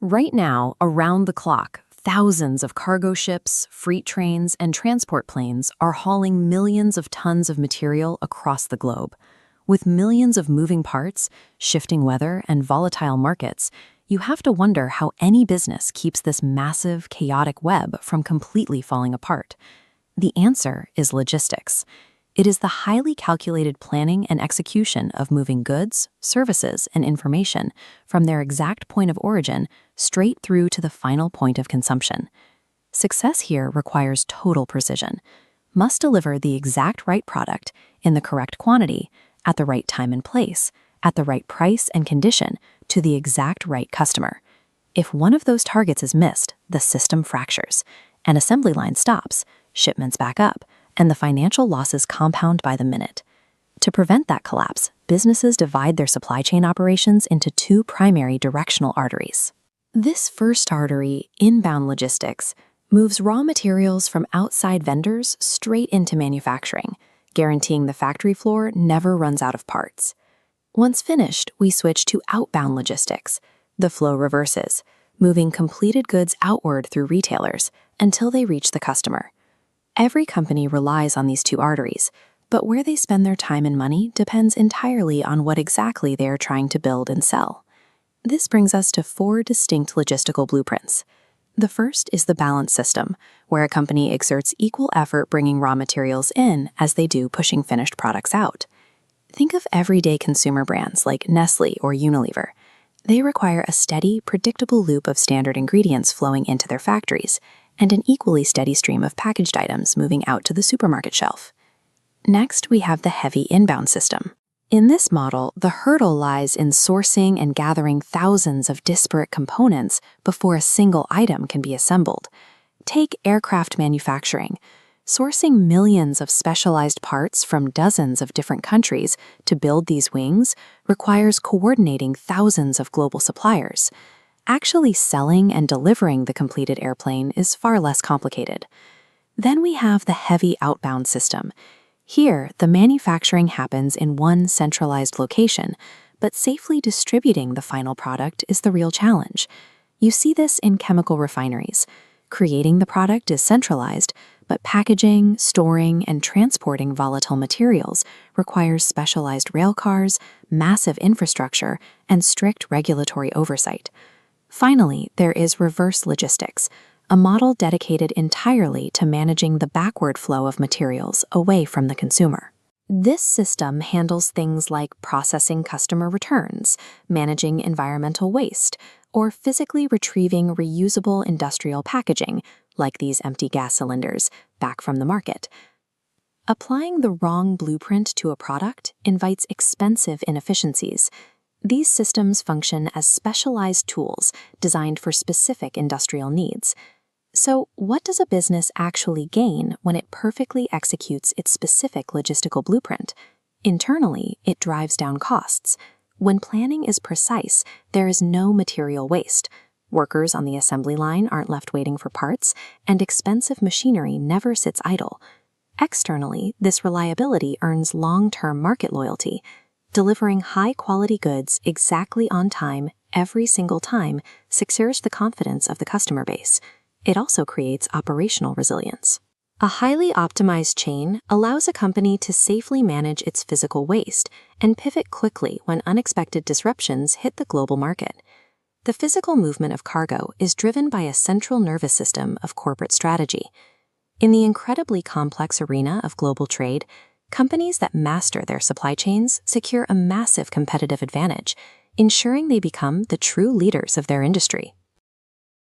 Right now, around the clock, thousands of cargo ships, freight trains, and transport planes are hauling millions of tons of material across the globe. With millions of moving parts, shifting weather, and volatile markets, you have to wonder how any business keeps this massive, chaotic web from completely falling apart. The answer is logistics. It is the highly calculated planning and execution of moving goods, services, and information from their exact point of origin straight through to the final point of consumption. Success here requires total precision. Must deliver the exact right product in the correct quantity, at the right time and place, at the right price and condition, to the exact right customer. If one of those targets is missed, the system fractures. An assembly line stops, shipments back up, and the financial losses compound by the minute. To prevent that collapse, businesses divide their supply chain operations into two primary directional arteries. This first artery, inbound logistics, moves raw materials from outside vendors straight into manufacturing, guaranteeing the factory floor never runs out of parts. Once finished, we switch to outbound logistics. The flow reverses, moving completed goods outward through retailers until they reach the customer. Every company relies on these two arteries, but where they spend their time and money depends entirely on what exactly they are trying to build and sell. This brings us to four distinct logistical blueprints. The first is the balance system, where a company exerts equal effort bringing raw materials in as they do pushing finished products out. Think of everyday consumer brands like Nestle or Unilever. They require a steady, predictable loop of standard ingredients flowing into their factories, and an equally steady stream of packaged items moving out to the supermarket shelf. Next, we have the heavy inbound system. In this model, the hurdle lies in sourcing and gathering thousands of disparate components before a single item can be assembled. Take aircraft manufacturing. Sourcing millions of specialized parts from dozens of different countries to build these wings requires coordinating thousands of global suppliers. Actually selling and delivering the completed airplane is far less complicated. Then we have the heavy outbound system. Here, the manufacturing happens in one centralized location, but safely distributing the final product is the real challenge. You see this in chemical refineries. Creating the product is centralized, but packaging, storing, and transporting volatile materials requires specialized rail cars, massive infrastructure, and strict regulatory oversight. Finally, there is reverse logistics, a model dedicated entirely to managing the backward flow of materials away from the consumer. This system handles things like processing customer returns, managing environmental waste, or physically retrieving reusable industrial packaging, like these empty gas cylinders, back from the market. Applying the wrong blueprint to a product invites expensive inefficiencies. These systems function as specialized tools designed for specific industrial needs. So, what does a business actually gain when it perfectly executes its specific logistical blueprint? Internally, it drives down costs. When planning is precise, there is no material waste. Workers on the assembly line aren't left waiting for parts, and expensive machinery never sits idle. Externally, this reliability earns long-term market loyalty. Delivering high-quality goods exactly on time every single time secures the confidence of the customer base. It also creates operational resilience. A highly optimized chain allows a company to safely manage its physical waste and pivot quickly when unexpected disruptions hit the global market. The physical movement of cargo is driven by a central nervous system of corporate strategy. In the incredibly complex arena of global trade, companies that master their supply chains secure a massive competitive advantage, ensuring they become the true leaders of their industry.